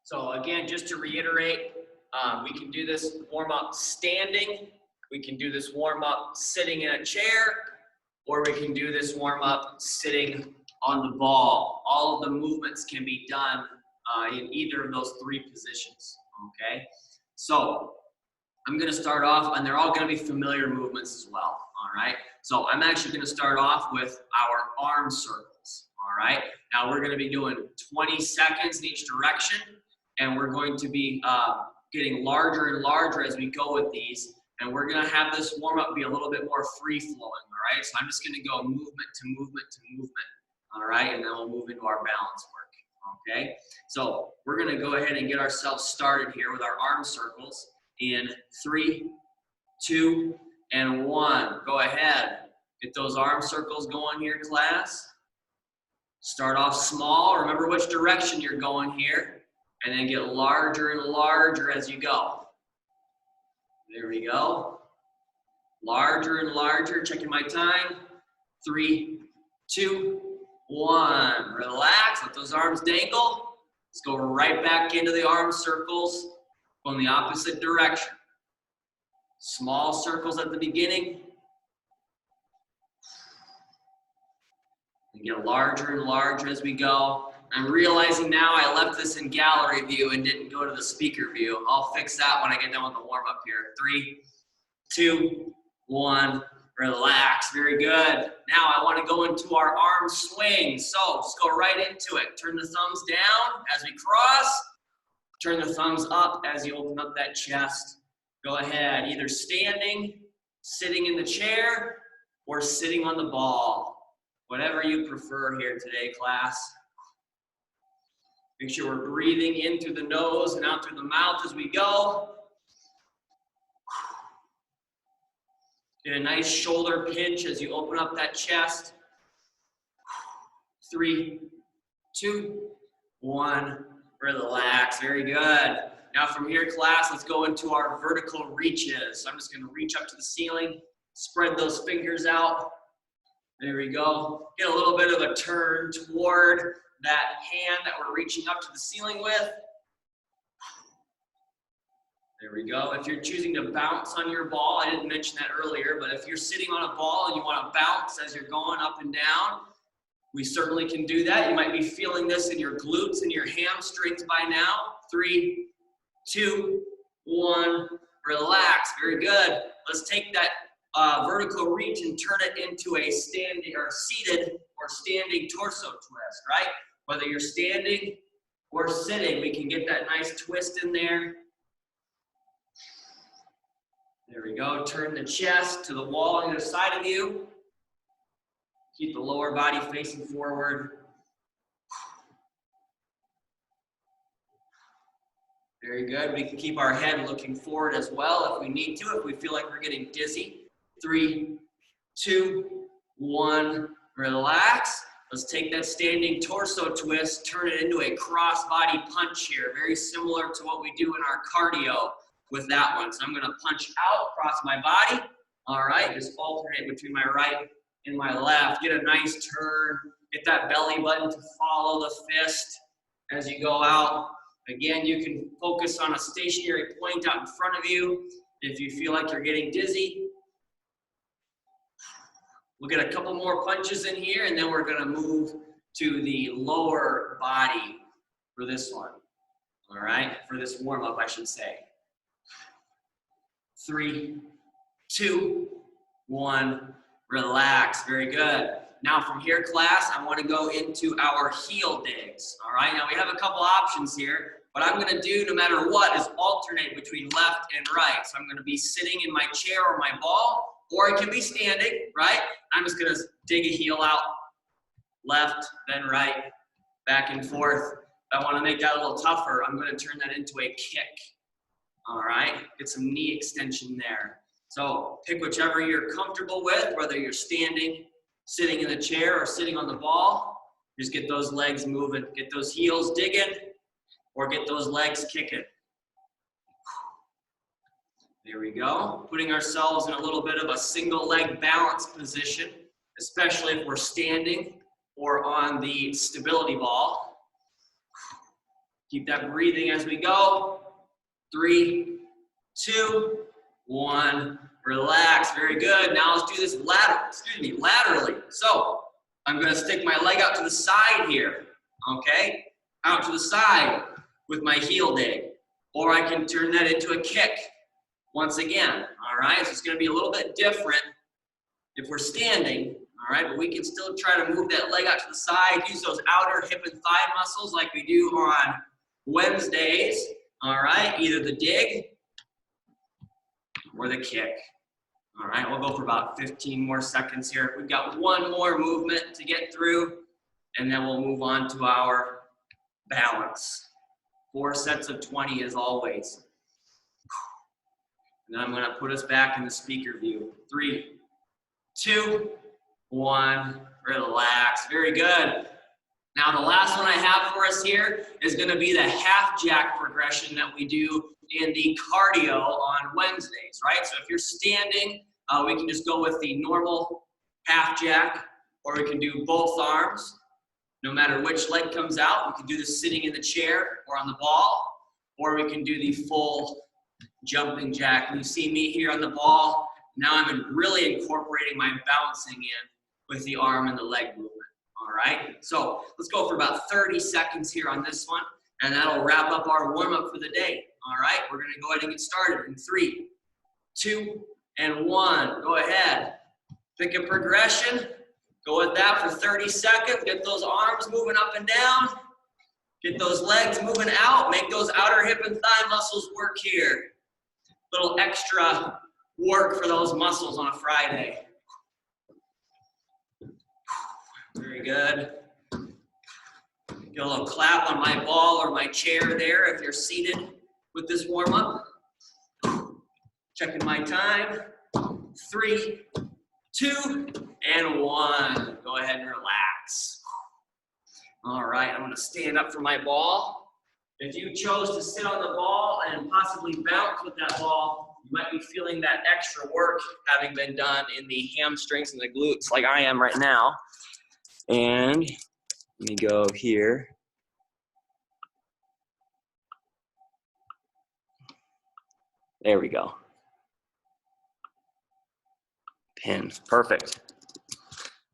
So again, just to reiterate, we can do this warm-up standing, we can do this warm-up sitting in a chair, or we can do this warm-up sitting on the ball. All of the movements can be done in either of those three positions, okay? So I'm gonna start off, and they're all gonna be familiar movements as well, all right? So I'm actually gonna start off with our arm circles, all right? Now we're gonna be doing 20 seconds in each direction, and we're going to be getting larger and larger as we go with these, and we're gonna have this warm-up be a little bit more free-flowing, all right? So I'm just gonna go movement to movement to movement, all right? And then we'll move into our balance work, okay? So we're gonna go ahead and get ourselves started here with our arm circles in 3, 2, and 1. Go ahead, get those arm circles going here, class. Start off small, remember which direction you're going here, and then get larger and larger as you go. There we go. Larger and larger, checking my time. 3, 2, 1. Relax, let those arms dangle. Let's go right back into the arm circles, go in the opposite direction. Small circles at the beginning. And get larger and larger as we go. I'm realizing now I left this in gallery view and didn't go to the speaker view. I'll fix that when I get done with the warm-up here. 3, 2, 1, relax, very good. Now I wanna go into our arm swing. So just go right into it. Turn the thumbs down as we cross. Turn the thumbs up as you open up that chest. Go ahead, either standing, sitting in the chair, or sitting on the ball. Whatever you prefer here today, class. Make sure we're breathing in through the nose and out through the mouth as we go. Get a nice shoulder pinch as you open up that chest. 3, 2, 1, relax, very good. Now from here, class, let's go into our vertical reaches. So I'm just gonna reach up to the ceiling, spread those fingers out. There we go. Get a little bit of a turn toward that hand that we're reaching up to the ceiling with. There we go. If you're choosing to bounce on your ball, I didn't mention that earlier, but if you're sitting on a ball and you want to bounce as you're going up and down, we certainly can do that. You might be feeling this in your glutes and your hamstrings by now. 3, 2, 1, relax. Very good. Let's take that vertical reach and turn it into a standing or seated or standing torso twist, right? Whether you're standing or sitting, we can get that nice twist in there. There we go. Turn the chest to the wall on either side of you. Keep the lower body facing forward. Very good. We can keep our head looking forward as well if we need to, if we feel like we're getting dizzy. 3, 2, 1, relax. Let's take that standing torso twist, turn it into a cross-body punch here, very similar to what we do in our cardio with that one. So I'm gonna punch out across my body. All right, just alternate between my right and my left. Get a nice turn, get that belly button to follow the fist as you go out. Again, you can focus on a stationary point out in front of you if you feel like you're getting dizzy. We'll get a couple more punches in here, and then we're gonna move to the lower body for this one. All right, for this warm-up, I should say. 3, 2, 1, relax, very good. Now from here, class, I wanna go into our heel digs, all right? Now we have a couple options here. What I'm gonna do, no matter what, is alternate between left and right. So I'm gonna be sitting in my chair or my ball, or I can be standing, right? I'm just gonna dig a heel out, left, then right, back and forth. If I wanna make that a little tougher, I'm gonna turn that into a kick, all right? Get some knee extension there. So pick whichever you're comfortable with, whether you're standing, sitting in the chair, or sitting on the ball. Just get those legs moving, get those heels digging, or get those legs kicking. There we go. Putting ourselves in a little bit of a single leg balance position, especially if we're standing or on the stability ball. Keep that breathing as we go. 3, 2, 1. Relax. Very good. Now let's do this laterally. So I'm going to stick my leg out to the side here. Okay? Out to the side with my heel dig. Or I can turn that into a kick once again. All right? So it's going to be a little bit different if we're standing. All right? But we can still try to move that leg out to the side. Use those outer hip and thigh muscles like we do on Wednesdays. All right? Either the dig or the kick. All right, we'll go for about 15 more seconds here. We've got one more movement to get through, and then we'll move on to our balance. 4 sets of 20 as always. And then I'm gonna put us back in the speaker view. 3, 2, 1, relax. Very good. Now the last one I have for us here is gonna be the half jack progression that we do in the cardio on Wednesdays, right? So if you're standing, we can just go with the normal half jack, or we can do both arms. No matter which leg comes out, we can do this sitting in the chair or on the ball, or we can do the full jumping jack. And you see me here on the ball. Now I'm really incorporating my bouncing in with the arm and the leg movement. All right, so let's go for about 30 seconds here on this one, and that'll wrap up our warm-up for the day. All right, we're gonna go ahead and get started in 3, 2, and 1. Go ahead, pick a progression. Go with that for 30 seconds. Get those arms moving up and down. Get those legs moving out. Make those outer hip and thigh muscles work here. Little extra work for those muscles on a Friday. Very good. Get a little clap on my ball or my chair there if you're seated with this warm-up. Checking my time. 3, 2, and 1. Go ahead and relax. All right, I'm gonna stand up for my ball. If you chose to sit on the ball and possibly bounce with that ball, you might be feeling that extra work having been done in the hamstrings and the glutes like I am right now. And let me go here. There we go. Pin, perfect.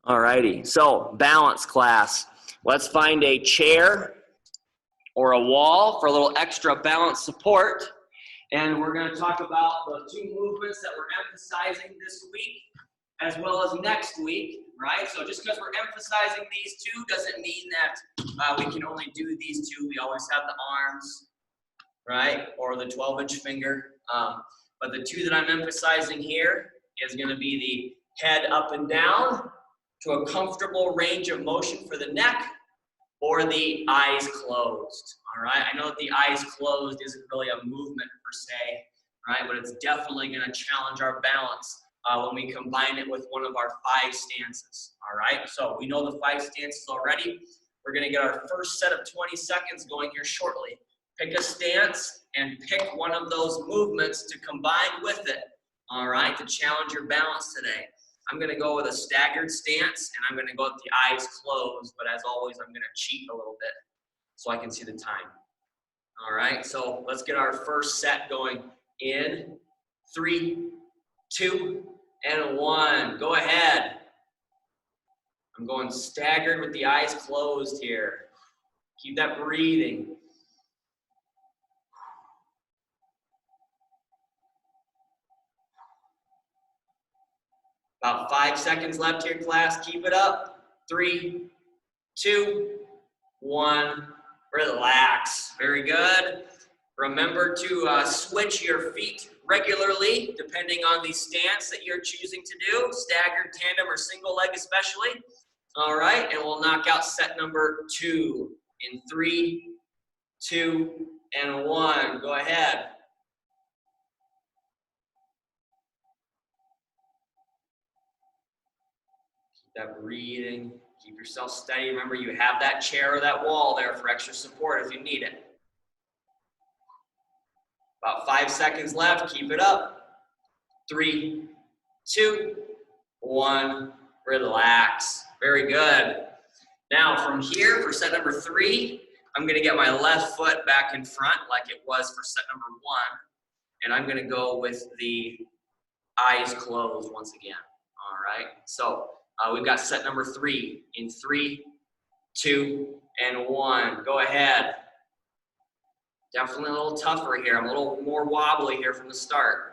All righty, so balance class. Let's find a chair or a wall for a little extra balance support. And we're gonna talk about the 2 movements that we're emphasizing this week as well as next week, right? So just because we're emphasizing these 2 doesn't mean that we can only do these 2. We always have the arms, right? Or the 12-inch finger. But the 2 that I'm emphasizing here is gonna be the head up and down to a comfortable range of motion for the neck, or the eyes closed, all right? I know that the eyes closed isn't really a movement per se, right? But it's definitely gonna challenge our balance when we combine it with one of our 5 stances, all right? So we know the 5 stances already. We're gonna get our first set of 20 seconds going here shortly. Pick a stance and pick one of those movements to combine with it, all right, to challenge your balance today. I'm gonna go with a staggered stance, and I'm gonna go with the eyes closed, but as always, I'm gonna cheat a little bit so I can see the time. All right, so let's get our first set going in 3, 2, and 1. Go ahead. I'm going staggered with the eyes closed here. Keep that breathing. About 5 seconds left here, class. Keep it up. 3, 2, 1. Relax. Very good. Remember to switch your feet regularly, depending on the stance that you're choosing to do, staggered, tandem, or single leg especially. All right, and we'll knock out set number 2 in 3, 2, and 1. Go ahead. That breathing, keep yourself steady. Remember, you have that chair or that wall there for extra support if you need it. About 5 seconds left, keep it up. 3, 2, 1, relax. Very good. Now from here, for set number 3, I'm gonna get my left foot back in front like it was for set number 1. And I'm gonna go with the eyes closed once again. All right, so we've got set number 3 in 3, 2, and 1. Go ahead. Definitely a little tougher here. I'm a little more wobbly here from the start.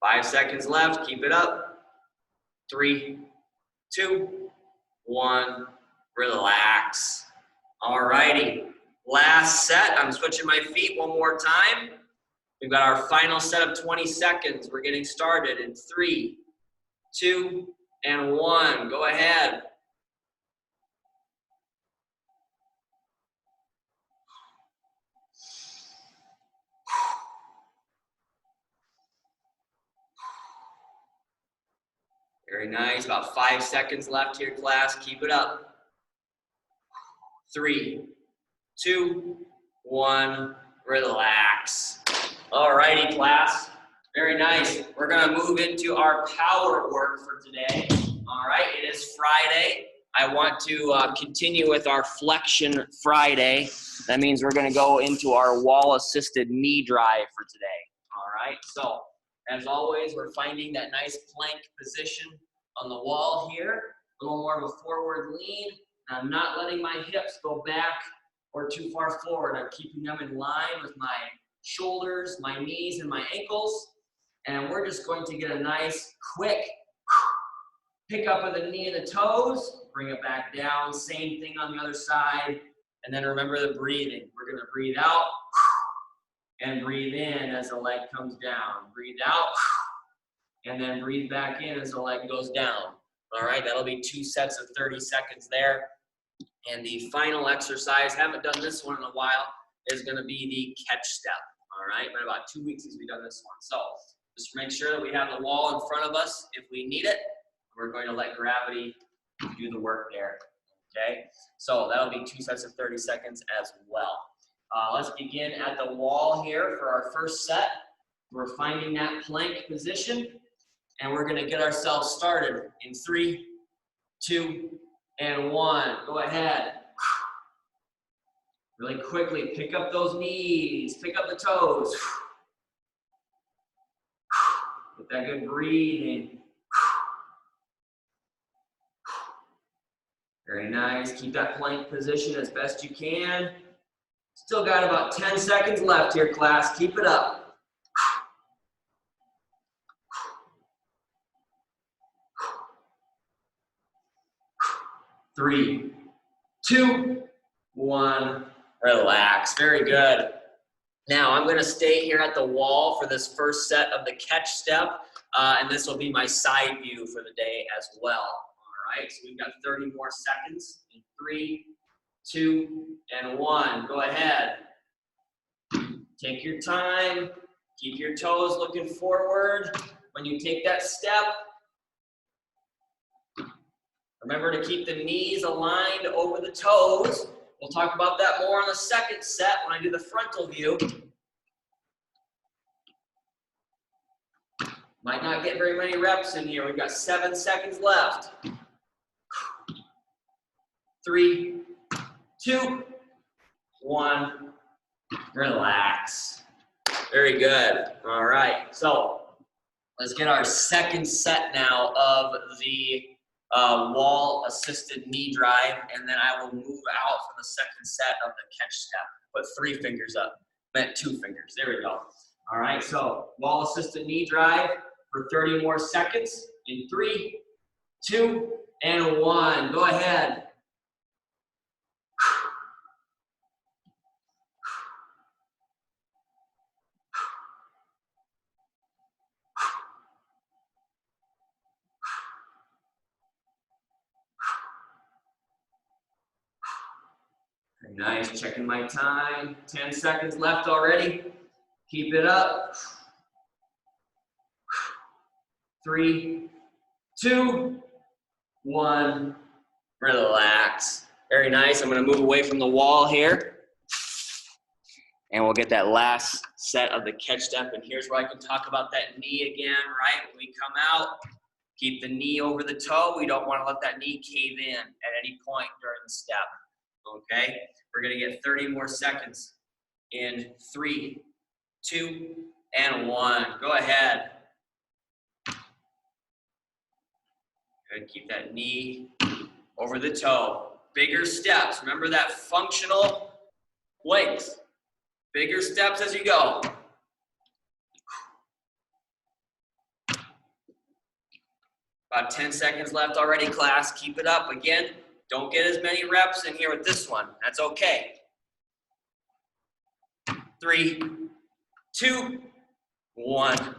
5 seconds left. Keep it up. 3, 2, 1. Relax. All righty. Last set. I'm switching my feet one more time. We've got our final set of 20 seconds. We're getting started in 3, 2, and 1. Go ahead. Very nice. About 5 seconds left here, class. Keep it up. 3, 2, 1. Relax. All righty, class. Very nice. We're going to move into our power work for today. All right, it is Friday. I want to continue with our flexion Friday. That means we're going to go into our wall-assisted knee drive for today. All right, so as always, we're finding that nice plank position on the wall here. A little more of a forward lean. I'm not letting my hips go back or too far forward. I'm keeping them in line with my shoulders, my knees, and my ankles. And we're just going to get a nice, quick pick up of the knee and the toes. Bring it back down. Same thing on the other side. And then remember the breathing. We're going to breathe out and breathe in as the leg comes down. Breathe out and then breathe back in as the leg goes down. All right, that'll be 2 sets of 30 seconds there. And the final exercise, haven't done this one in a while, is going to be the catch step. All right, been about 2 weeks since we've done this one. So just make sure that we have the wall in front of us if we need it. We're going to let gravity do the work there. Okay, so that'll be 2 sets of 30 seconds as well. Let's begin at the wall here for our first set. We're finding that plank position, and we're going to get ourselves started in 3, 2, and 1. Go ahead. Really quickly, pick up those knees, pick up the toes. Get that good breathing. Very nice. Keep that plank position as best you can. Still got about 10 seconds left here, class. Keep it up. 3, 2, 1. Relax. Very good. Now I'm going to stay here at the wall for this first set of the catch step, and this will be my side view for the day as well. All right, so we've got 30 more seconds in 3, 2, and 1. Go ahead. Take your time. Keep your toes looking forward. When you take that step, remember to keep the knees aligned over the toes. We'll talk about that more on the second set when I do the frontal view. Might not get very many reps in here. We've got 7 seconds left. 3, 2, 1. Relax. Very good. All right. So let's get our second set now of the wall-assisted knee drive, and then I will move out for the second set of the catch step. Put 3 fingers up. Meant 2 fingers. There we go. All right. So wall-assisted knee drive for 30 more seconds in 3, 2, and 1. Go ahead. Nice, checking my time. 10 seconds left already. Keep it up. 3, 2, 1. Relax. Very nice. I'm going to move away from the wall here. And we'll get that last set of the catch step. And here's where I can talk about that knee again, right? When we come out, keep the knee over the toe. We don't want to let that knee cave in at any point during the step, okay? We're going to get 30 more seconds in 3, 2, and 1. Go ahead. Good. Keep that knee over the toe. Bigger steps. Remember that functional length. Bigger steps as you go. About 10 seconds left already, class. Keep it up. Again, don't get as many reps in here with this one. That's okay. 3, 2, 1.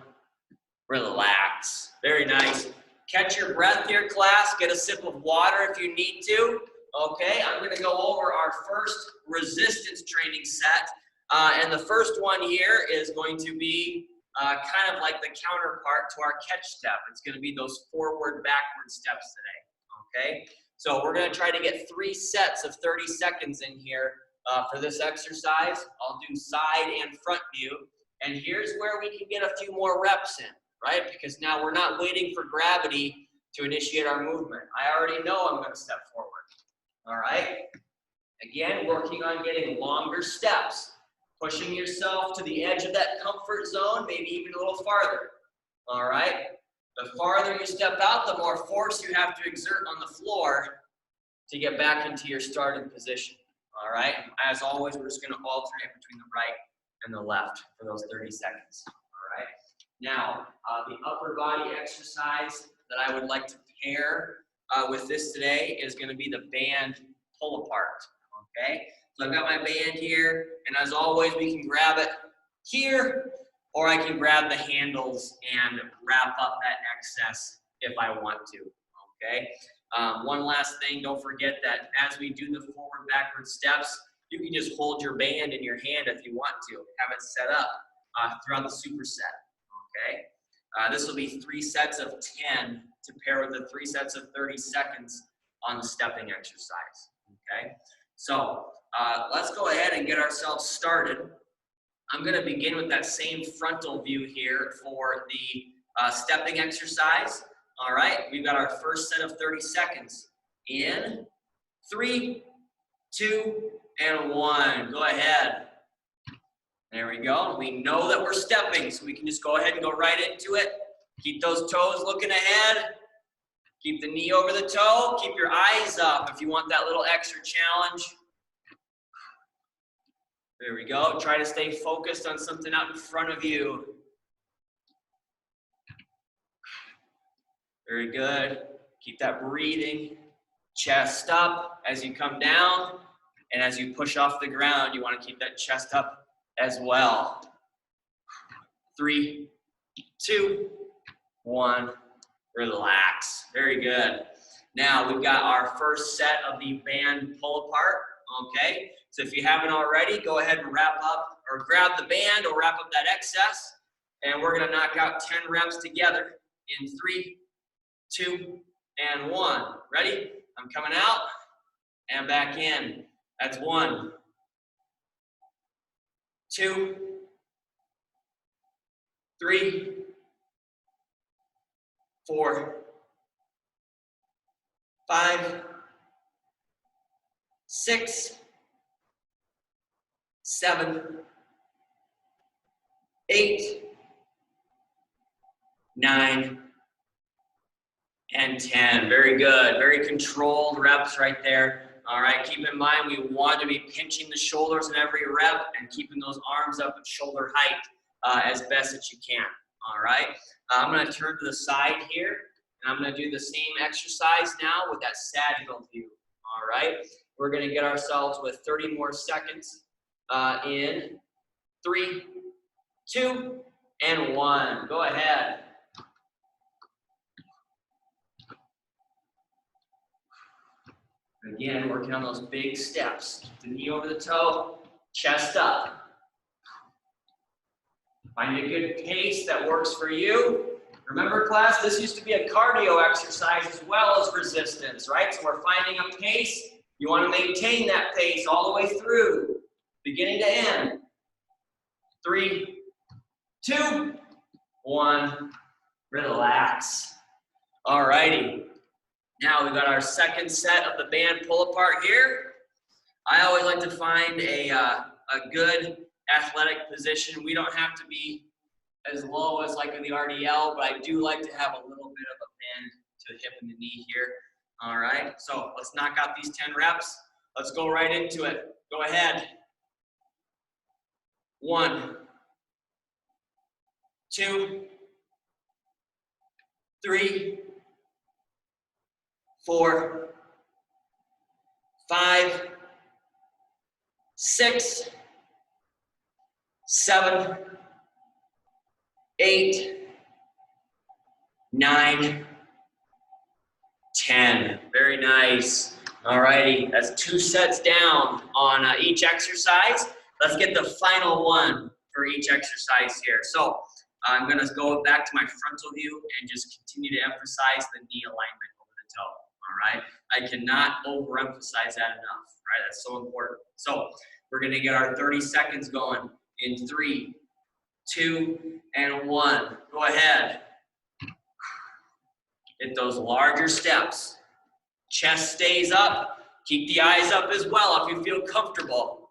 Relax. Very nice. Catch your breath here, class. Get a sip of water if you need to. Okay, I'm going to go over our first resistance training set. And the first one here is going to be kind of like the counterpart to our catch step. It's going to be those forward, backward steps today. Okay, so we're going to try to get 3 sets of 30 seconds in here for this exercise. I'll do side and front view. And here's where we can get a few more reps in, right? Because now we're not waiting for gravity to initiate our movement. I already know I'm going to step forward. All right? Again, working on getting longer steps, pushing yourself to the edge of that comfort zone, maybe even a little farther. All right? The farther you step out, the more force you have to exert on the floor to get back into your starting position. All right? As always, we're just going to alternate between the right and the left for those 30 seconds. All right? Now, the upper body exercise that I would like to pair with this today is going to be the band pull apart. Okay? So I've got my band here, and as always, we can grab it here, or I can grab the handles and wrap up that excess if I want to. Okay? One last thing, don't forget that as we do the forward, backward steps, you can just hold your band in your hand if you want to. Have it set up throughout the superset. Okay? This will be 3 sets of 10 to pair with the 3 sets of 30 seconds on the stepping exercise. Okay? So let's go ahead and get ourselves started. I'm going to begin with that same frontal view here for the stepping exercise. All right? We've got our first set of 30 seconds. In 3, 2, and 1. Go ahead. There we go. We know that we're stepping, so we can just go ahead and go right into it. Keep those toes looking ahead. Keep the knee over the toe. Keep your eyes up if you want that little extra challenge. There we go. Try to stay focused on something out in front of you. Very good. Keep that breathing. Chest up as you come down. And as you push off the ground, you want to keep that chest up as well. 3, 2, 1. Relax. Very good. Now we've got our first set of the band pull apart. Okay. So if you haven't already, go ahead and wrap up or grab the band or wrap up that excess. And we're going to knock out 10 reps together in 3, 2, and 1. Ready? I'm coming out and back in. That's 1, 2, 3, 4, 5, 6, 7, 8, 9, and 10. Very good. Very controlled reps right there. All right, keep in mind we want to be pinching the shoulders in every rep and keeping those arms up at shoulder height as best that you can. All right, I'm going to turn to the side here, and I'm going to do the same exercise now with that sagittal view. All right, we're going to get ourselves with 30 more seconds in 3, 2, and 1. Go ahead. Again, working on those big steps. Keep the knee over the toe, chest up. Find a good pace that works for you. Remember, class, this used to be a cardio exercise as well as resistance, right? So we're finding a pace. You want to maintain that pace all the way through, beginning to end. 3, 2, 1, relax. All righty. Now we got our second set of the band pull apart here. I always like to find a good athletic position. We don't have to be as low as like in the RDL, but I do like to have a little bit of a bend to the hip and the knee here. All right, so let's knock out these 10 reps. Let's go right into it. Go ahead. 1, 2, 3, 4, 5, 6, 7, 8, 9, 10. Very nice. All righty, that's 2 sets down on each exercise. Let's get the final one for each exercise here. So I'm gonna go back to my frontal view and just continue to emphasize the knee alignment over the toe, all right? I cannot overemphasize that enough, right? That's so important. So we're gonna get our 30 seconds going in 3, 2, and 1. Go ahead. Hit those larger steps. Chest stays up. Keep the eyes up as well if you feel comfortable.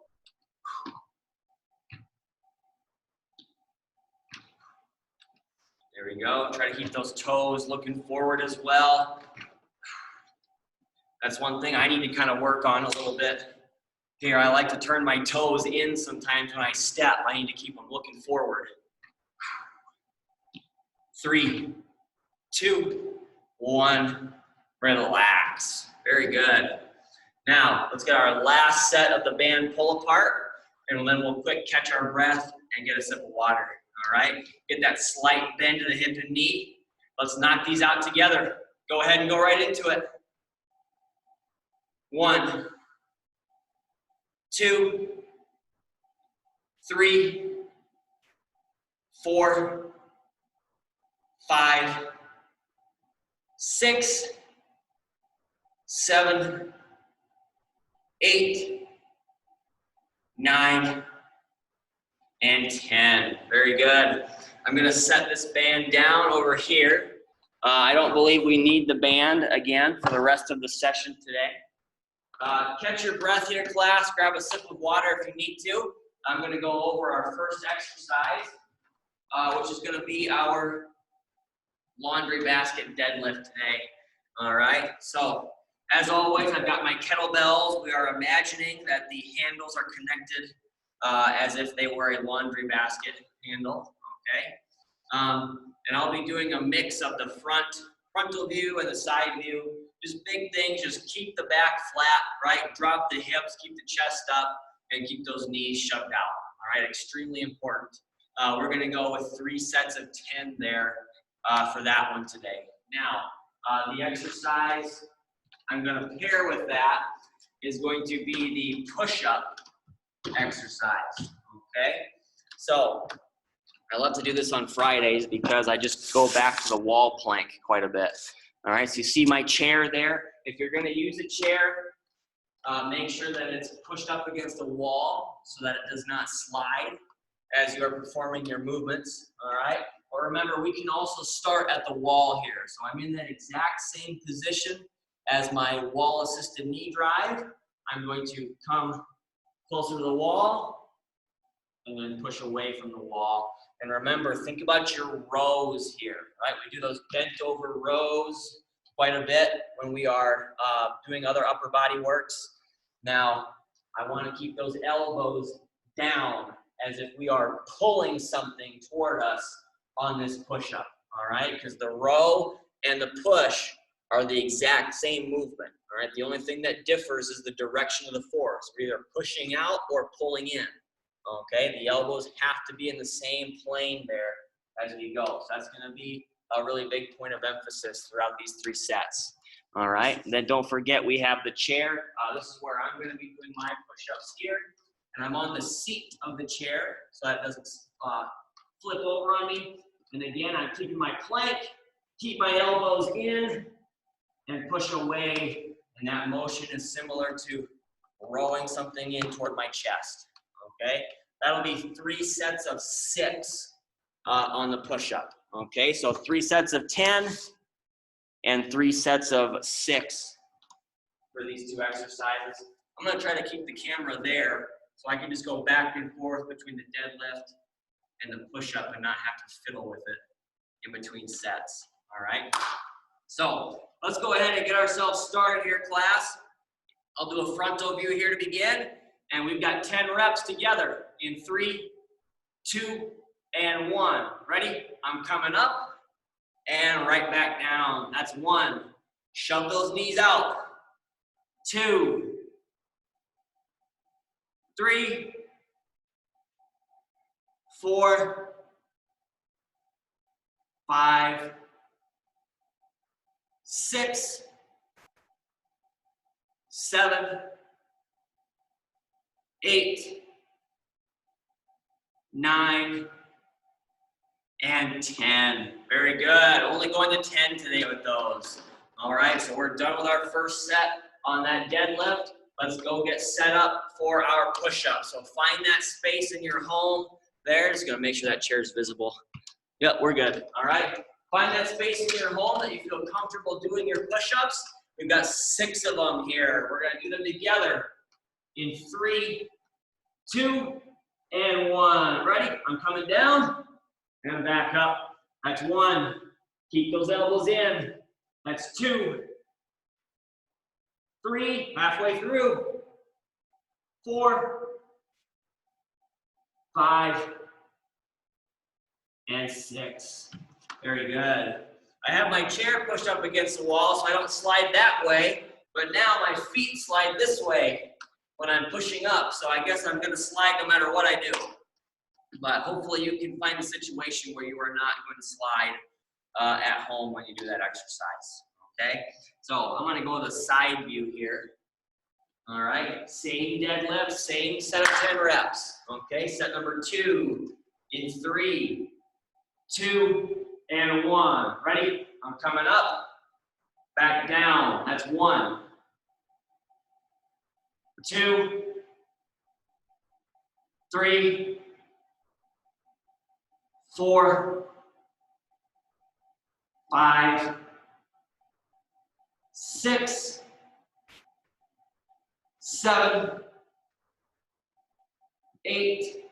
There we go. Try to keep those toes looking forward as well. That's one thing I need to kind of work on a little bit. Here, I like to turn my toes in sometimes when I step. I need to keep them looking forward. 3, 2, 1, relax. Very good. Now, let's get our last set of the band pull apart, and then we'll quick catch our breath and get a sip of water, all right? Get that slight bend to the hip and knee. Let's knock these out together. Go ahead and go right into it. 1, 2, 3, 4, 5, 6, 7, 8, 9, and 10. Very good. I'm going to set this band down over here. I don't believe we need the band again for the rest of the session today. Catch your breath here, class. Grab a sip of water if you need to. I'm going to go over our first exercise, which is going to be our laundry basket deadlift today. All right, so as always, I've got my kettlebells. We are imagining that the handles are connected as if they were a laundry basket handle, okay? And I'll be doing a mix of the frontal view and the side view. Just big things, just keep the back flat, right? Drop the hips, keep the chest up, and keep those knees shoved out, all right? Extremely important. We're gonna go with 3 sets of 10 there for that one today. Now, the exercise I'm going to pair with that is going to be the push-up exercise, okay? So I love to do this on Fridays because I just go back to the wall plank quite a bit. All right, so you see my chair there. If you're going to use a chair, make sure that it's pushed up against the wall so that it does not slide as you are performing your movements, all right? But remember, we can also start at the wall here. So I'm in that exact same position as my wall-assisted knee drive. I'm going to come closer to the wall and then push away from the wall. And remember, think about your rows here, right? We do those bent over rows quite a bit when we are doing other upper body works. Now, I want to keep those elbows down as if we are pulling something toward us on this push-up, all right? Because the row and the push are the exact same movement, all right? The only thing that differs is the direction of the force. We're either pushing out or pulling in, okay? The elbows have to be in the same plane there as we go. So that's gonna be a really big point of emphasis throughout these 3 sets, all right? And then don't forget we have the chair. This is where I'm gonna be doing my push-ups here. And I'm on the seat of the chair so that doesn't flip over on me. And again, I'm keeping my plank, keep my elbows in, and push away. And that motion is similar to rowing something in toward my chest, okay? that'll be 3 sets of 6 on the push-up. Okay, so 3 sets of 10 and 3 sets of 6 for these 2 exercises. I'm gonna try to keep the camera there so I can just go back and forth between the deadlift and the push-up and not have to fiddle with it in between sets, all right? So let's go ahead and get ourselves started here, class. I'll do a frontal view here to begin, and we've got 10 reps together in 3, 2, and 1. Ready? I'm coming up and right back down. That's 1. Shove those knees out. 2, 3, 4, 5, 6, 7, 8, 9, and 10. Very good. Only going to 10 today with those. All right, so we're done with our first set on that deadlift. Let's go get set up for our push-up. So find that space in your home there. Just gonna make sure that chair is visible. Yep, we're good. All right. Find that space in your home that you feel comfortable doing your push-ups. We've got 6 of them here. We're gonna do them together in 3, 2, and 1. Ready? I'm coming down and back up. That's 1. Keep those elbows in. That's 2, 3, halfway through. 4, 5, and 6. Very good. I have my chair pushed up against the wall so I don't slide that way, but now my feet slide this way when I'm pushing up, so I guess I'm gonna slide no matter what I do. But hopefully you can find a situation where you are not going to slide at home when you do that exercise, okay? So I'm gonna go to the side view here. All right, same deadlift, same set of 10 reps. Okay, set number 2 in 3, 2, and 1. Ready? I'm coming up, back down. That's 1, 2, 3, 4, 5, 6, 7, 8,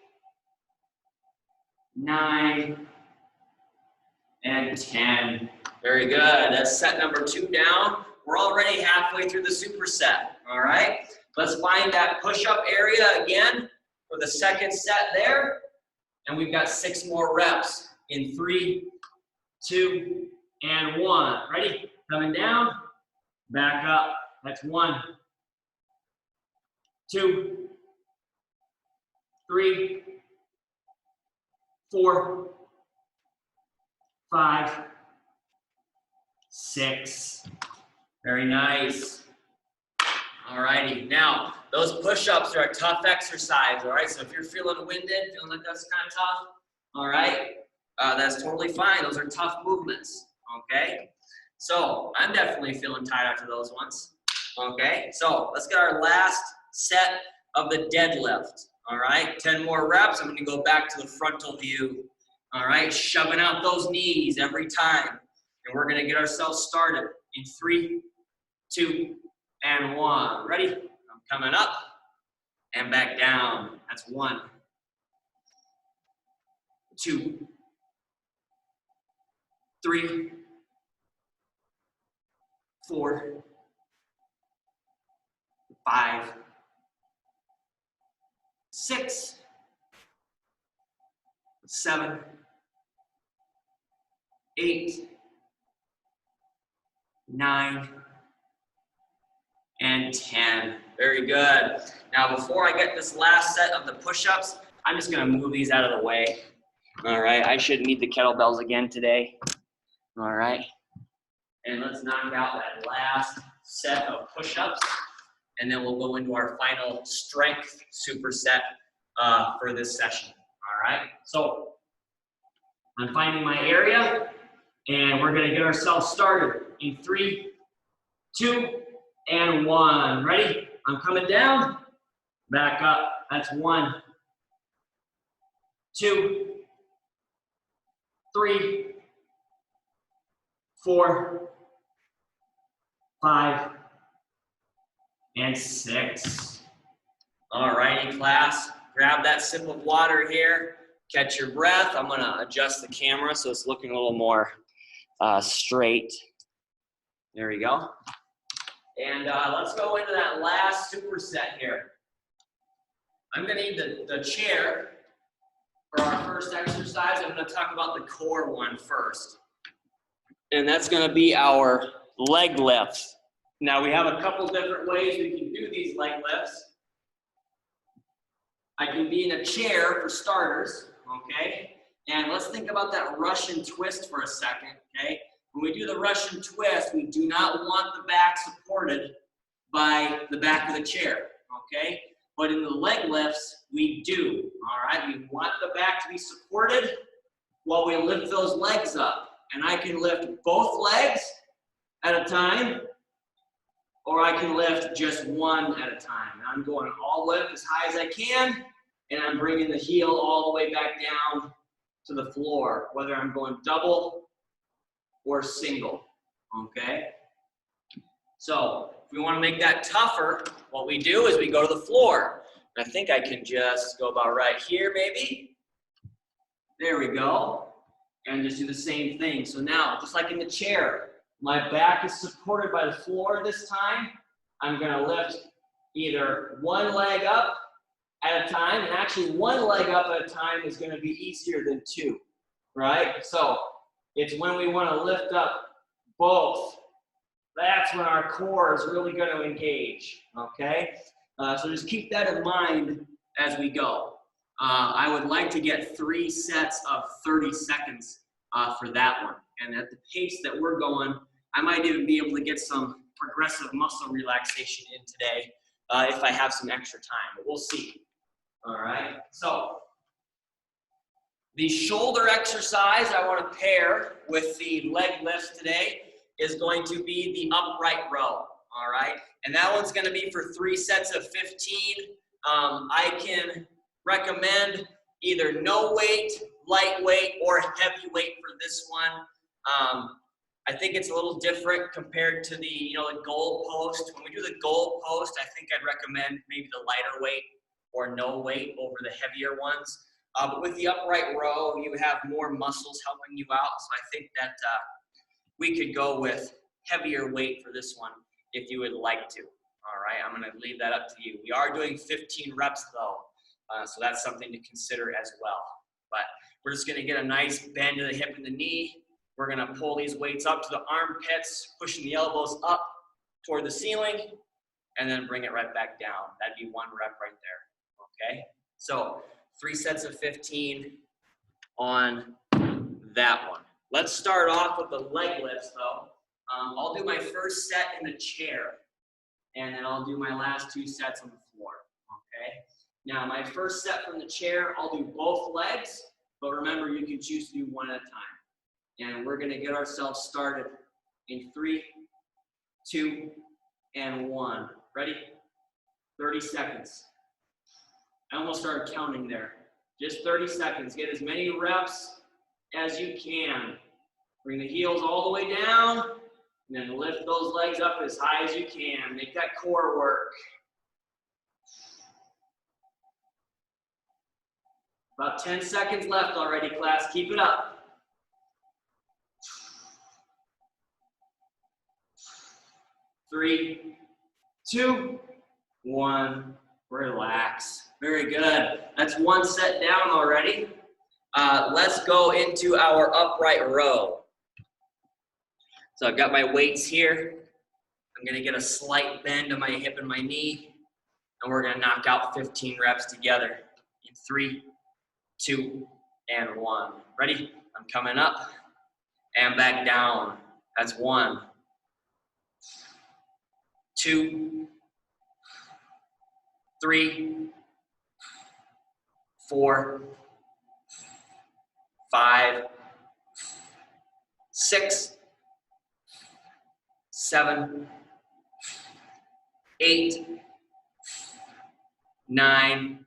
9, and 10. Very good. That's set number 2 down. We're already halfway through the superset. All right. Let's find that push-up area again for the second set there. And we've got 6 more reps in 3, 2, and 1. Ready? Coming down, back up. That's 1, 2, 3, 4, 5, 6. Very nice. All righty. Now, those push-ups are a tough exercise, all right? So if you're feeling winded, feeling like that's kind of tough, all right, that's totally fine. Those are tough movements, okay? So I'm definitely feeling tired after those ones, okay? So let's get our last set of the deadlift, all right? 10 more reps. I'm going to go back to the frontal view, all right? Shoving out those knees every time. And we're going to get ourselves started in 3, 2, and 1. Ready? I'm coming up and back down. That's 1, 2, 3, 4, 5, 6, 7, 8, 9, and 10. Very good. Now, before I get this last set of the push-ups, I'm just gonna move these out of the way. All right, I shouldn't need the kettlebells again today. All right, and let's knock out that last set of push-ups, and then we'll go into our final strength superset for this session. All right, so I'm finding my area, and we're gonna get ourselves started in 3, 2, and 1. Ready? I'm coming down, back up. That's 1, 2, 3, 4, 5, and 6. All righty, class. Grab that sip of water here. Catch your breath. I'm gonna adjust the camera so it's looking a little more straight. There we go. And let's go into that last superset here. I'm gonna need the chair for our first exercise. I'm gonna talk about the core one first. And that's gonna be our leg lifts. Now we have a couple different ways we can do these leg lifts. I can be in a chair for starters, okay? And let's think about that Russian twist for a second, okay? When we do the Russian twist, we do not want the back supported by the back of the chair, okay? But in the leg lifts, we do, all right? We want the back to be supported while we lift those legs up. And I can lift both legs at a time, or I can lift just one at a time. And I'm going all lift as high as I can, and I'm bringing the heel all the way back down to the floor, whether I'm going double or single, okay? So if we want to make that tougher, what we do is we go to the floor. And I think I can just go about right here, maybe. There we go. And just do the same thing. So now, just like in the chair, my back is supported by the floor this time. I'm gonna lift either one leg up at a time, and actually one leg up at a time is gonna be easier than two, right? So it's when we wanna lift up both, that's when our core is really gonna engage, okay? So just keep that in mind as we go. I would like to get 3 sets of 30 seconds for that one. And at the pace that we're going, I might even be able to get some progressive muscle relaxation in today if I have some extra time, but we'll see. All right, so the shoulder exercise I want to pair with the leg lifts today is going to be the upright row, all right? And that one's going to be for 3 sets of 15. I can recommend either no weight, lightweight, or heavy weight for this one. I think it's a little different compared to the, the goal post. When we do the goal post, I think I'd recommend maybe the lighter weight or no weight over the heavier ones. But with the upright row, you have more muscles helping you out. So I think that we could go with heavier weight for this one if you would like to. All right, I'm gonna leave that up to you. We are doing 15 reps though, so that's something to consider as well. But we're just gonna get a nice bend to the hip and the knee. We're gonna pull these weights up to the armpits, pushing the elbows up toward the ceiling, and then bring it right back down. That'd be 1 rep right there, okay? So 3 sets of 15 on that one. Let's start off with the leg lifts though. I'll do my first set in the chair, and then I'll do my last 2 sets on the floor, okay? Now my first set from the chair, I'll do both legs, but remember you can choose to do 1 at a time. And we're gonna get ourselves started in 3, 2, and 1. Ready? 30 seconds. I almost started counting there. Just 30 seconds. Get as many reps as you can. Bring the heels all the way down, and then lift those legs up as high as you can. Make that core work. About 10 seconds left already, class. Keep it up. 3, 2, 1. Relax. Very good. That's 1 set down already. Let's go into our upright row. So I've got my weights here. I'm gonna get a slight bend to my hip and my knee, and we're gonna knock out 15 reps together in 3, 2, and 1. Ready? I'm coming up and back down. That's 1, 2, 3, 4, 5, 6, 7, 8, 9,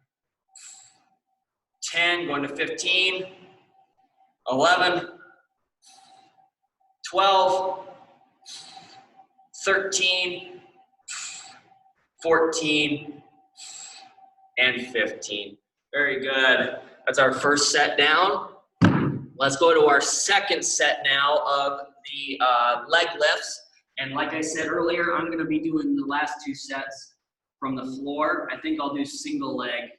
10, going to 15, 11, 12, 13, 14, and 15. Very good. That's our first set down. Let's go to our second set now of the leg lifts. And like I said earlier, I'm going to be doing the last two sets from the floor. I think I'll do single leg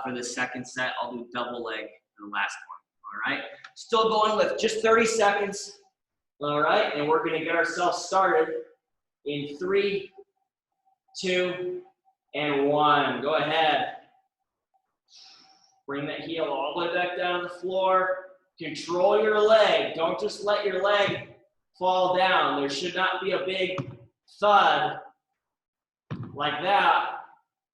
for the second set. I'll do double leg for the last one. All right. Still going with just 30 seconds. All right. And we're going to get ourselves started in 3, 2, and 1. Go ahead. Bring that heel all the way back down to the floor. Control your leg. Don't just let your leg fall down. There should not be a big thud like that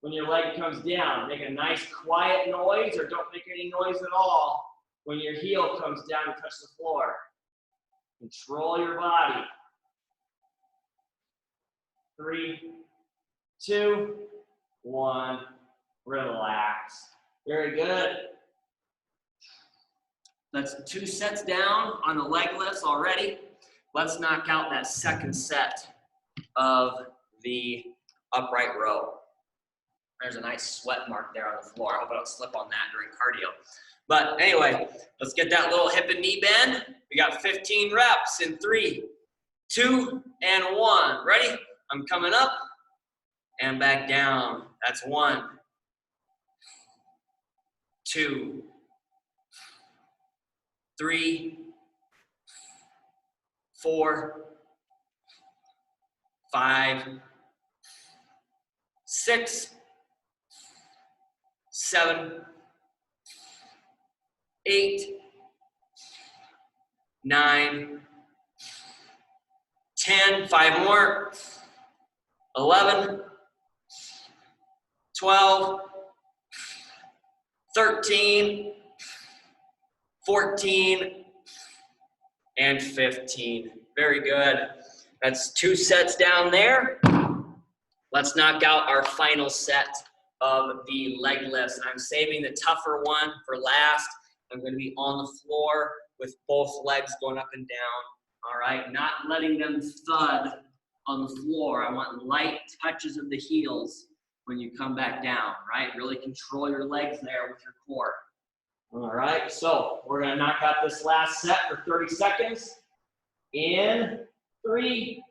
when your leg comes down. Make a nice quiet noise, or don't make any noise at all when your heel comes down and touch the floor. Control your body. 3, 2, 1. Relax. Very good. That's 2 sets down on the leg lifts already. Let's knock out that second set of the upright row. There's a nice sweat mark there on the floor. I hope I don't slip on that during cardio. But anyway, let's get that little hip and knee bend. We got 15 reps in 3, 2, and 1. Ready? I'm coming up and back down. That's 1, 2, 3, 4, 5, 6, 7, 8, 9, 10, 5 more, 11, 12, 13, 14, and 15. Very good. That's 2 sets down there. Let's knock out our final set of the leg lifts. I'm saving the tougher one for last. I'm going to be on the floor with both legs going up and down. All right, not letting them thud on the floor. I want light touches of the heels when you come back down, right? Really control your legs there with your core. All right, so we're going to knock out this last set for 30 seconds. In 3,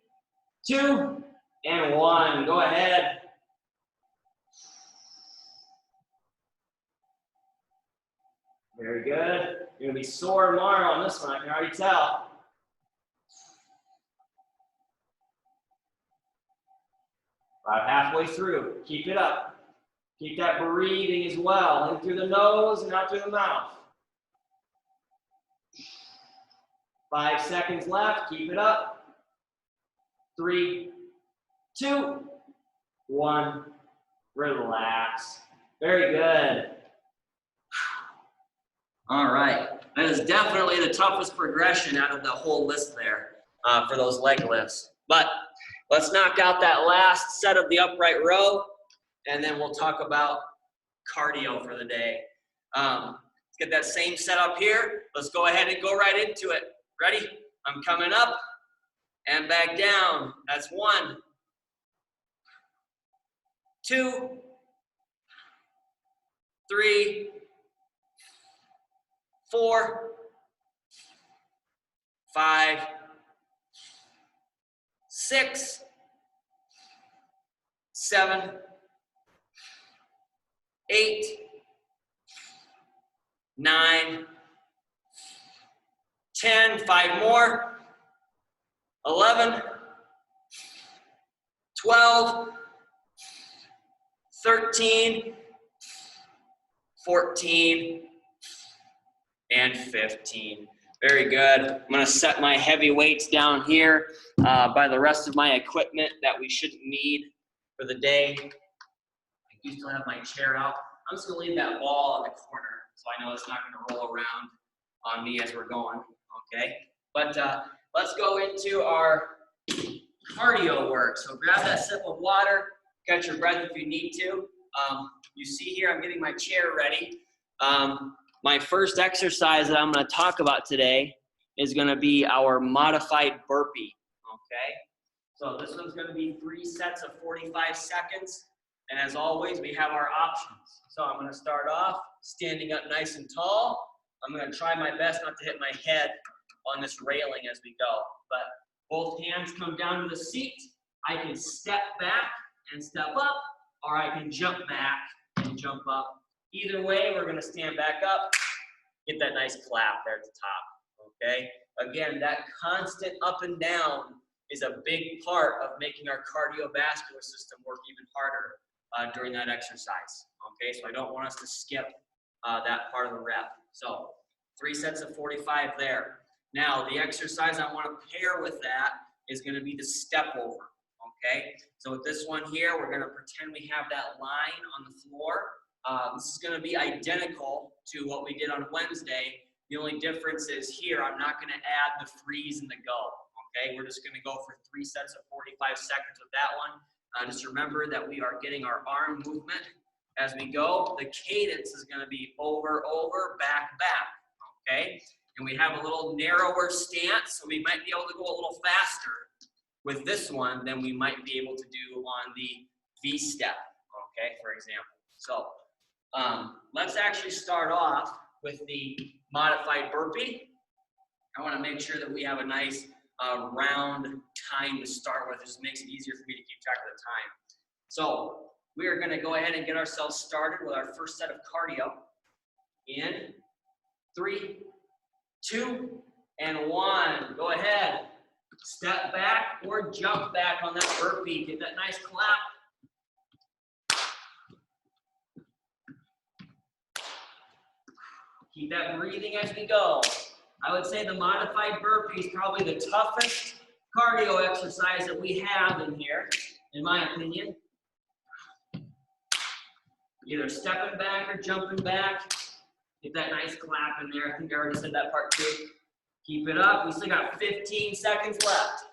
2, and 1. Go ahead. Very good. You're going to be sore tomorrow on this one, I can already tell. About halfway through. Keep it up. Keep that breathing as well. In through the nose and out through the mouth. 5 seconds left. Keep it up. 3, 2, 1. Relax. Very good. All right. That is definitely the toughest progression out of the whole list there for those leg lifts. But let's knock out that last set of the upright row, and then we'll talk about cardio for the day. Let's get that same setup here. Let's go ahead and go right into it. Ready? I'm coming up and back down. That's 1, 2, 3, 4, 5, 6, 7, 8, 9, 10, 5 more, 11, 12, 13, 14, and 15. Very good. I'm going to set my heavy weights down here by the rest of my equipment that we shouldn't need for the day. I do still have my chair out. I'm just going to leave that ball in the corner so I know it's not going to roll around on me as we're going. Okay? But let's go into our cardio work. So grab that sip of water, catch your breath if you need to. You see here, I'm getting my chair ready. My first exercise that I'm going to talk about today is going to be our modified burpee, okay? So this one's going to be 3 sets of 45 seconds, and as always, we have our options. So I'm going to start off standing up nice and tall. I'm going to try my best not to hit my head on this railing as we go, but both hands come down to the seat. I can step back and step up, or I can jump back and jump up. Either way, we're gonna stand back up, get that nice clap there at the top, okay? Again, that constant up and down is a big part of making our cardiovascular system work even harder during that exercise, okay? So I don't want us to skip that part of the rep. So 3 sets of 45 there. Now, the exercise I wanna pair with that is gonna be the step over, okay? So with this one here, we're gonna pretend we have that line on the floor. This is going to be identical to what we did on Wednesday. The only difference is here, I'm not going to add the freeze and the go. Okay, we're just going to go for 3 sets of 45 seconds with that one. Just remember that we are getting our arm movement as we go. The cadence is going to be over, over, back, back. Okay, and we have a little narrower stance, so we might be able to go a little faster with this one than we might be able to do on the V step. Okay, for example. So let's actually start off with the modified burpee. I want to make sure that we have a nice round time to start with. It just makes it easier for me to keep track of the time. So we are going to go ahead and get ourselves started with our first set of cardio. In 3, 2, and 1. Go ahead. Step back or jump back on that burpee. Get that nice clap. Keep that breathing as we go. I would say the modified burpee is probably the toughest cardio exercise that we have in here, in my opinion. Either stepping back or jumping back. Get that nice clap in there. I think I already said that part too. Keep it up. We still got 15 seconds left.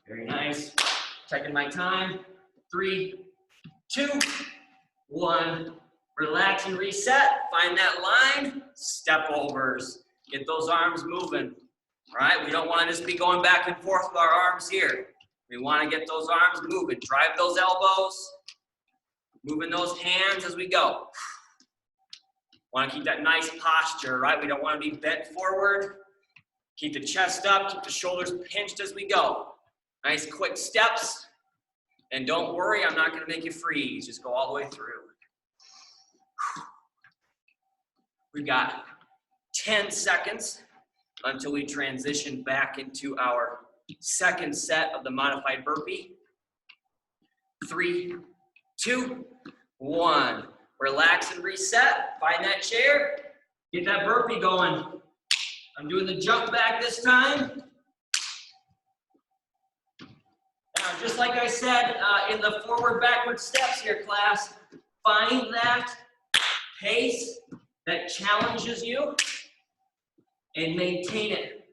Very nice. Checking my time. 3, 2, 1. Relax and reset. Find that line. Step overs. Get those arms moving. All right, we don't want to just be going back and forth with our arms here. We want to get those arms moving. Drive those elbows. Moving those hands as we go. Want to keep that nice posture, right? We don't want to be bent forward. Keep the chest up. Keep the shoulders pinched as we go. Nice quick steps. And don't worry, I'm not going to make you freeze. Just go all the way through. We've got 10 seconds until we transition back into our second set of the modified burpee. 3, 2, 1. Relax and reset. Find that chair. Get that burpee going. I'm doing the jump back this time. Now, just like I said in the forward backward steps here, class, find that pace that challenges you and maintain it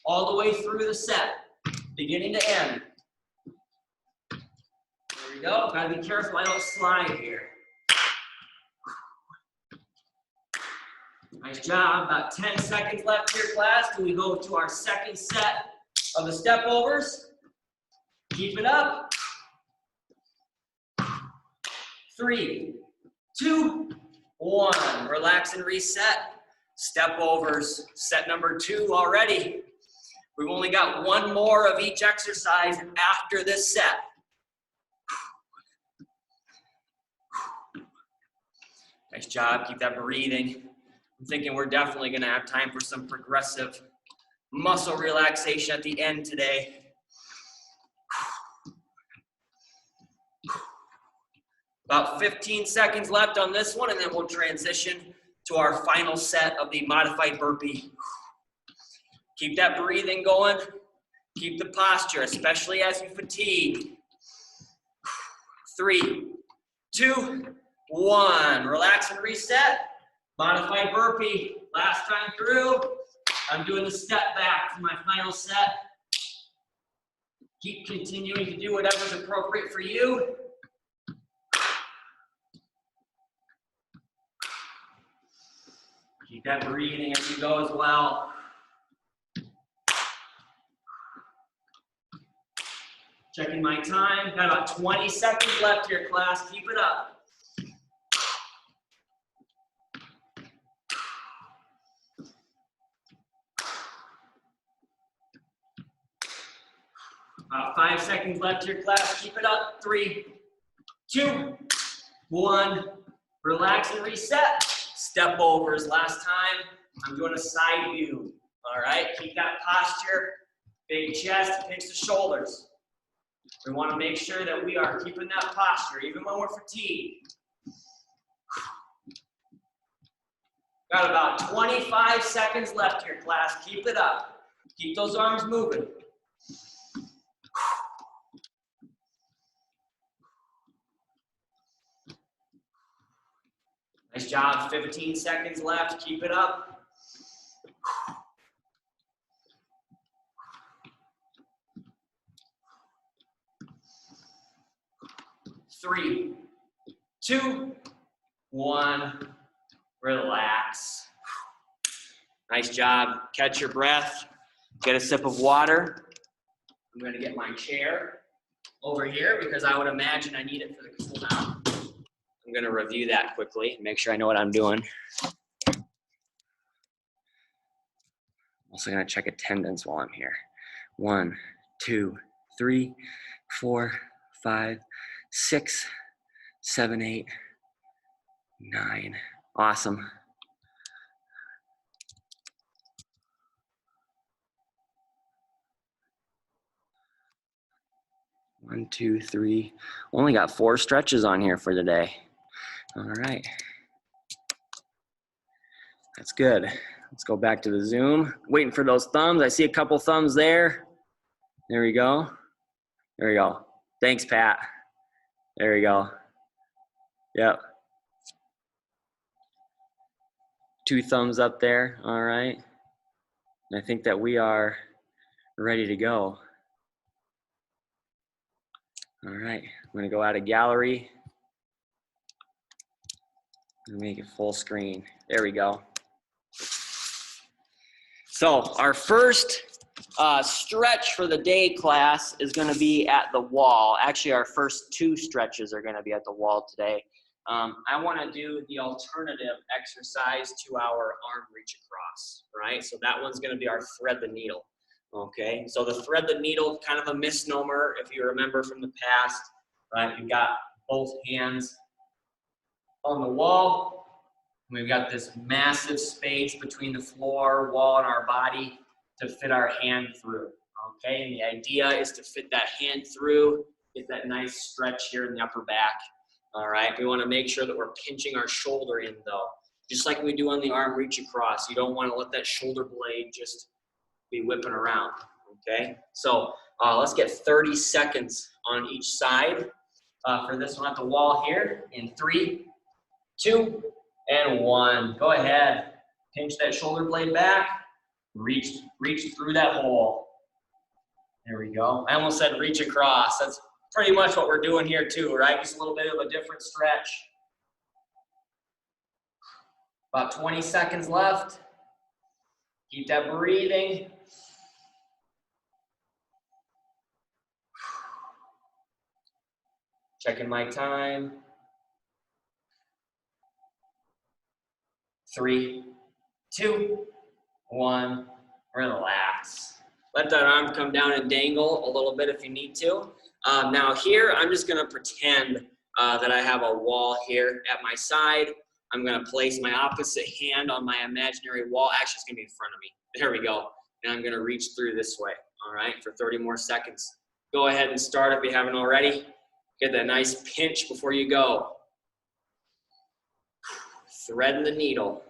all the way through the set, beginning to end. There we go. Gotta be careful I don't slide here. Nice job. About 10 seconds left here, class, till we go to our second set of the step overs. Keep it up. 3, 2, 1. Relax and reset. Step overs. Set number 2 already. We've only got 1 more of each exercise after this set. Nice job. Keep that breathing. I'm thinking we're definitely going to have time for some progressive muscle relaxation at the end today. About 15 seconds left on this one, and then we'll transition to our final set of the modified burpee. Keep that breathing going. Keep the posture, especially as you fatigue. 3, 2, 1. Relax and reset. Modified burpee. Last time through. I'm doing the step back for my final set. Keep continuing to do whatever's appropriate for you. Keep that breathing as you go as well. Checking my time. Got about 20 seconds left here, class. Keep it up. About 5 seconds left here, class. Keep it up. 3, 2, 1. Relax and reset. Step overs last time. I'm doing a side view. All right, keep that posture. Big chest, pinch the shoulders. We want to make sure that we are keeping that posture even when we're fatigued. Got about 25 seconds left here, class. Keep it up. Keep those arms moving. Nice job, 15 seconds left, keep it up. 3, 2, 1, relax. Nice job, catch your breath, get a sip of water. I'm gonna get my chair over here because I would imagine I need it for the cool down. I'm going to review that quickly, make sure I know what I'm doing. Also going to check attendance while I'm here. 1, 2, 3, 4, 5, 6, 7, 8, 9. Awesome. One, 2, 3. Only got 4 stretches on here for today. All right. That's good. Let's go back to the Zoom. Waiting for those thumbs. I see a couple thumbs there. There we go. There we go. Thanks, Pat. There we go. Yep. 2 thumbs up there. All right. And I think that we are ready to go. All right. I'm going to go out of gallery and make it full screen. There we go. So our first stretch for the day, class, is going to be at the wall. Actually, our first 2 stretches are going to be at the wall today. I want to do the alternative exercise to our arm reach across, right? So that one's going to be our thread the needle, okay? So the thread the needle, kind of a misnomer if you remember from the past, right? You've got both hands on the wall. We've got this massive space between the floor, wall, and our body to fit our hand through, okay? And the idea is to fit that hand through, get that nice stretch here in the upper back, all right? We want to make sure that we're pinching our shoulder in, though, just like we do on the arm reach across. You don't want to let that shoulder blade just be whipping around, okay? So let's get 30 seconds on each side for this one at the wall here in 3, 2, and 1. Go ahead. Pinch that shoulder blade back. Reach through that hole. There we go. I almost said reach across. That's pretty much what we're doing here too, right? Just a little bit of a different stretch. About 20 seconds left. Keep that breathing. Checking my time. 3, 2, 1, relax. Let that arm come down and dangle a little bit if you need to. Now here, I'm just gonna pretend that I have a wall here at my side. I'm gonna place my opposite hand on my imaginary wall. Actually, it's gonna be in front of me. There we go. And I'm gonna reach through this way, all right, for 30 more seconds. Go ahead and start if you haven't already. Get that nice pinch before you go. Threading the needle.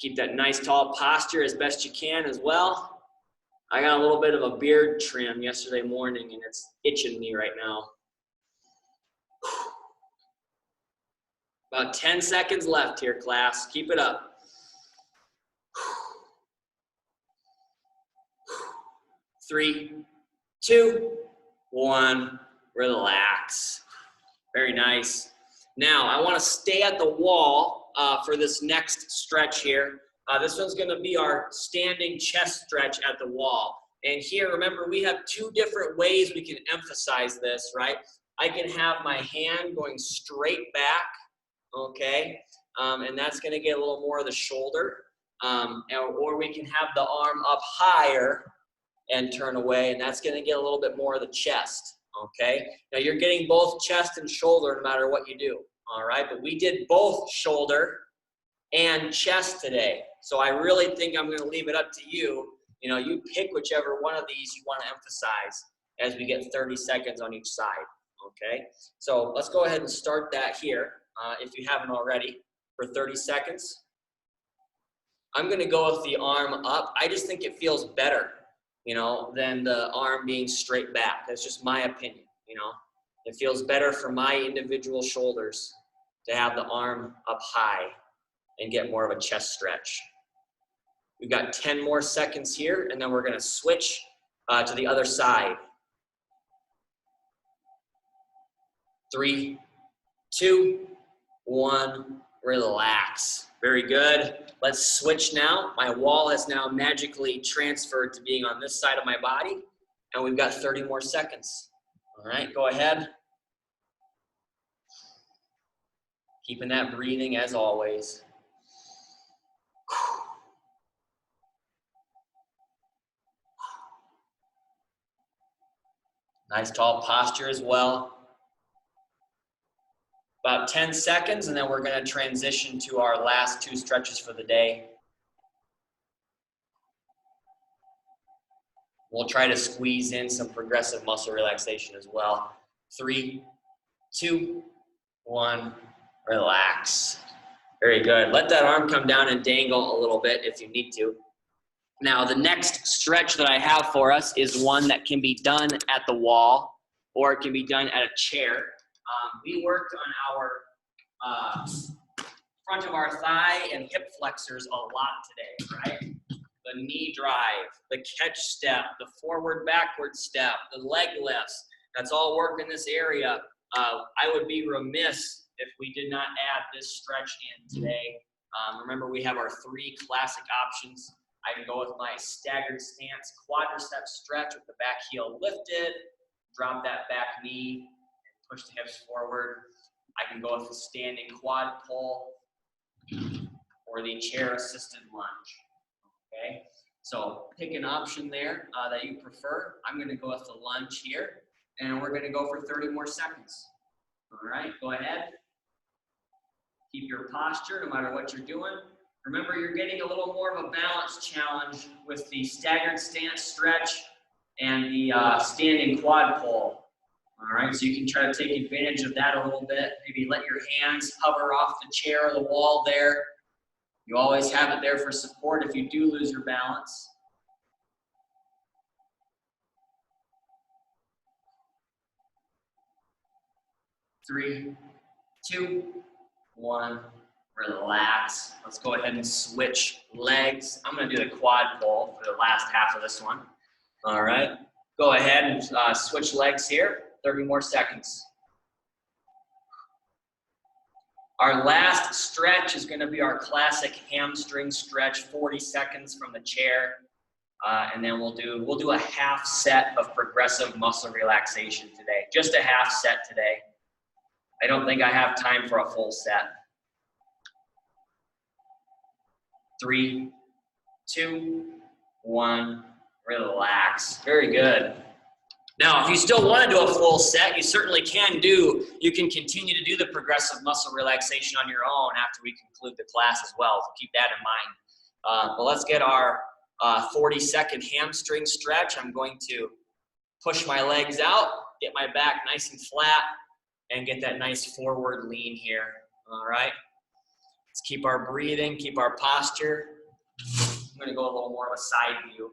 Keep that nice tall posture as best you can as well. I got a little bit of a beard trim yesterday morning and it's itching me right now. About 10 seconds left here, class. Keep it up. 3, 2, 1, relax. Very nice. Now, I want to stay at the wall for this next stretch here. This one's going to be our standing chest stretch at the wall. And here, remember, we have 2 different ways we can emphasize this, right? I can have my hand going straight back, okay? And that's going to get a little more of the shoulder. Or we can have the arm up higher and turn away, and that's going to get a little bit more of the chest, okay? Now, you're getting both chest and shoulder no matter what you do, all right? But we did both shoulder and chest today. So I really think I'm going to leave it up to you. You know, you pick whichever one of these you want to emphasize as we get 30 seconds on each side, okay? So let's go ahead and start that here, if you haven't already, for 30 seconds. I'm going to go with the arm up. I just think it feels better, you know, than the arm being straight back. That's just my opinion, you know. It feels better for my individual shoulders to have the arm up high and get more of a chest stretch. We've got 10 more seconds here, and then we're going to switch to the other side. 3, 2, 1, relax. Very good. Let's switch now. My wall has now magically transferred to being on this side of my body, and we've got 30 more seconds. All right, go ahead. Keeping that breathing as always. Nice tall posture as well. About 10 seconds, and then we're going to transition to our last 2 stretches for the day. We'll try to squeeze in some progressive muscle relaxation as well. 3, 2, 1, relax. Very good. Let that arm come down and dangle a little bit if you need to. Now, the next stretch that I have for us is one that can be done at the wall, or it can be done at a chair. We worked on our front of our thigh and hip flexors a lot today, right? The knee drive, the catch step, the forward-backward step, the leg lifts. That's all work in this area. I would be remiss if we did not add this stretch in today. Remember, we have our 3 classic options. I can go with my staggered stance quadricep stretch with the back heel lifted, drop that back knee, and push the hips forward. I can go with the standing quad pull or the chair assisted lunge. Okay, so pick an option there that you prefer. I'm going to go with the lunge here, and we're going to go for 30 more seconds. All right, go ahead. Keep your posture no matter what you're doing. Remember, you're getting a little more of a balance challenge with the staggered stance stretch and the standing quad pull. All right, so you can try to take advantage of that a little bit. Maybe let your hands hover off the chair or the wall there. You always have it there for support if you do lose your balance. 3, 2, 1, relax. Let's go ahead and switch legs. I'm going to do the quad pull for the last half of this one. All right, go ahead and switch legs here. 30 more seconds. Our last stretch is going to be our classic hamstring stretch, 40 seconds from the chair. And then we'll do a half set of progressive muscle relaxation today. Just a half set today. I don't think I have time for a full set. 3, 2, 1, relax. Very good. Now, if you still want to do a full set, you certainly can do. You can continue to do the progressive muscle relaxation on your own after we conclude the class as well. So keep that in mind. But let's get our 40-second hamstring stretch. I'm going to push my legs out, get my back nice and flat, and get that nice forward lean here. All right. Let's keep our breathing, keep our posture. I'm going to go a little more of a side view.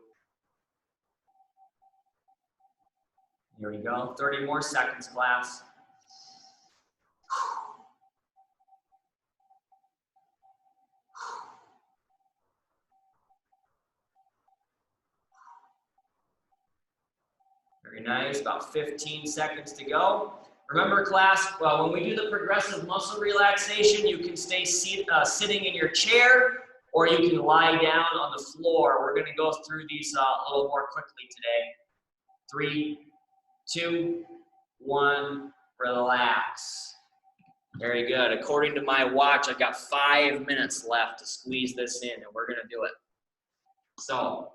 Here we go. 30 more seconds, class. Very nice, about 15 seconds to go. Remember class, when we do the progressive muscle relaxation, you can stay sitting in your chair or you can lie down on the floor. We're gonna go through these a little more quickly today. 3, 2, 1, relax. Very good. According to my watch, I've got 5 minutes left to squeeze this in, and we're gonna do it. So,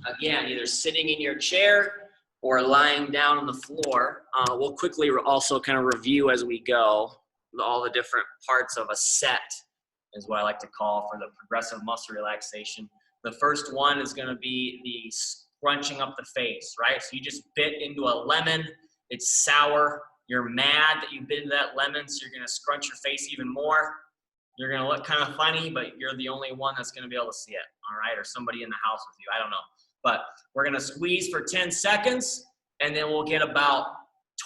again, either sitting in your chair or lying down on the floor. We'll quickly also kind of review as we go all the different parts of a set, is what I like to call for the progressive muscle relaxation. The first one is gonna be the scrunching up the face, right? So you just bit into a lemon, it's sour, you're mad that you bit into that lemon, so you're gonna scrunch your face even more. You're gonna look kind of funny, but you're the only one that's gonna be able to see it, all right? Or somebody in the house with you, I don't know. But we're gonna squeeze for 10 seconds, and then we'll get about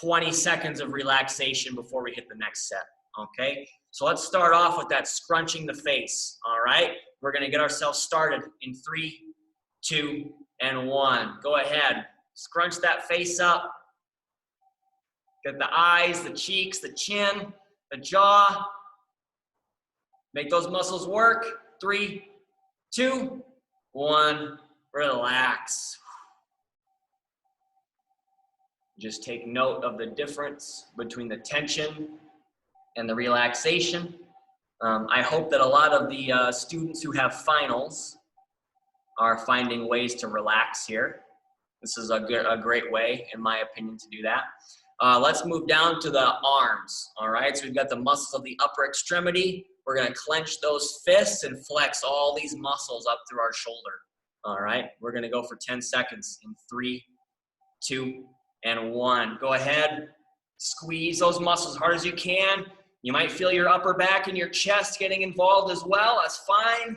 20 seconds of relaxation before we hit the next set, okay? So let's start off with that scrunching the face, all right? We're gonna get ourselves started in 3, 2, and 1. Go ahead, scrunch that face up. Get the eyes, the cheeks, the chin, the jaw. Make those muscles work. 3, 2, 1, relax. Just take note of the difference between the tension and the relaxation. I hope that a lot of the students who have finals are finding ways to relax here. This is a great way, in my opinion, to do that. Let's move down to the arms, all right? So we've got the muscles of the upper extremity. We're gonna clench those fists and flex all these muscles up through our shoulder, all right? We're gonna go for 10 seconds in 3, 2, and 1. Go ahead, squeeze those muscles as hard as you can. You might feel your upper back and your chest getting involved as well. That's fine.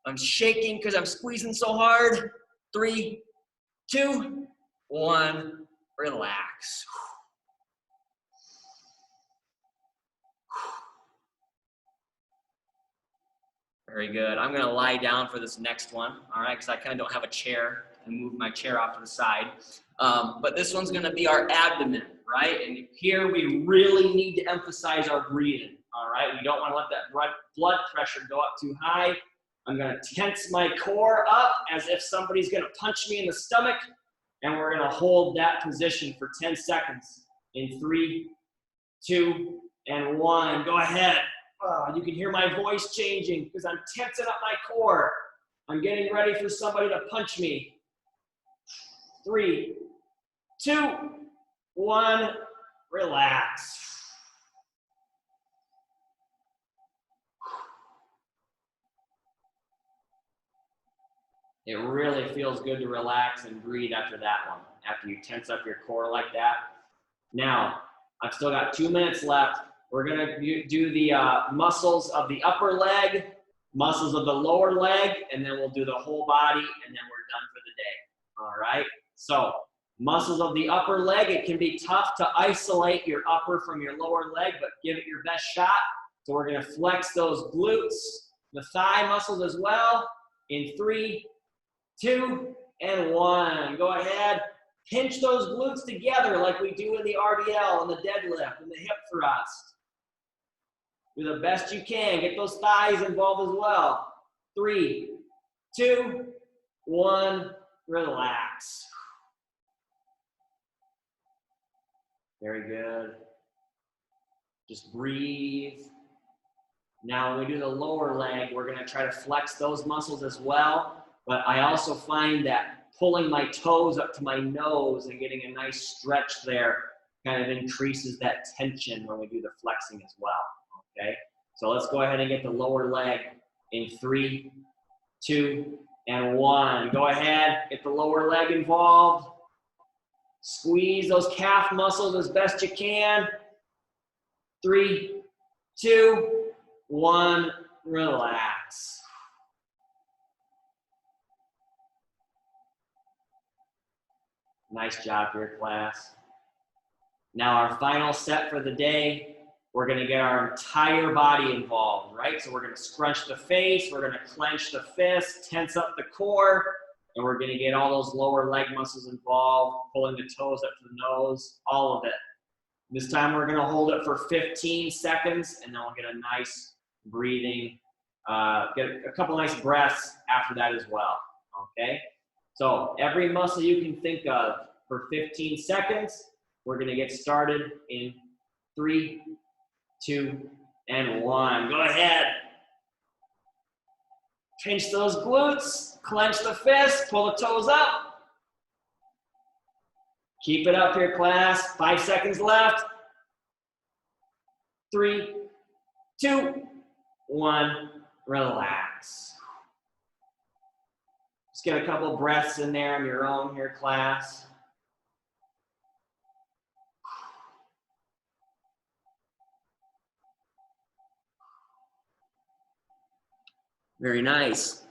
I'm shaking because I'm squeezing so hard. 3, 2, 1, relax. Very good. I'm gonna lie down for this next one, all right, because I kind of don't have a chair and move my chair off to the side. But this one's gonna be our abdomen, right? And here we really need to emphasize our breathing, all right? We don't wanna let that blood pressure go up too high. I'm gonna tense my core up as if somebody's gonna punch me in the stomach, and we're gonna hold that position for 10 seconds in 3, 2, and 1. Go ahead. You can hear my voice changing because I'm tensing up my core. I'm getting ready for somebody to punch me. 3, 2, 1, relax. It really feels good to relax and breathe after that one, after you tense up your core like that. Now, I've still got 2 minutes left. We're gonna do the muscles of the upper leg, muscles of the lower leg, and then we'll do the whole body, and then we're done for the day, all right? So, muscles of the upper leg, it can be tough to isolate your upper from your lower leg, but give it your best shot. So we're gonna flex those glutes, the thigh muscles as well, in 3, 2, and 1. Go ahead, pinch those glutes together like we do in the RDL and the deadlift and the hip thrust. Do the best you can. Get those thighs involved as well. 3, 2, 1, relax. Very good. Just breathe. Now when we do the lower leg, we're gonna try to flex those muscles as well. But I also find that pulling my toes up to my nose and getting a nice stretch there kind of increases that tension when we do the flexing as well, okay? So let's go ahead and get the lower leg in 3, 2, and 1. Go ahead, get the lower leg involved. Squeeze those calf muscles as best you can. 3, 2, 1, relax. Nice job here, class. Now our final set for the day, we're gonna get our entire body involved, right? So we're gonna scrunch the face, we're gonna clench the fist, tense up the core, And we're gonna get all those lower leg muscles involved, pulling the toes up to the nose, all of it. This time we're gonna hold it for 15 seconds and then we'll get a nice breathing, get a couple nice breaths after that as well, okay? So every muscle you can think of for 15 seconds. We're gonna get started in 3, 2, and 1. Go ahead. Pinch those glutes, clench the fist, pull the toes up. Keep it up here, class. 5 seconds left. 3, 2, 1, relax. Just get a couple breaths in there on your own here, class. Very nice.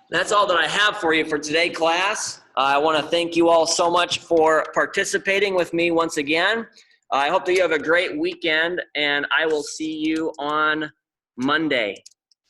That's all that I have for you for today, class. I want to thank you all so much for participating with me once again. I hope that you have a great weekend, and I will see you on Monday.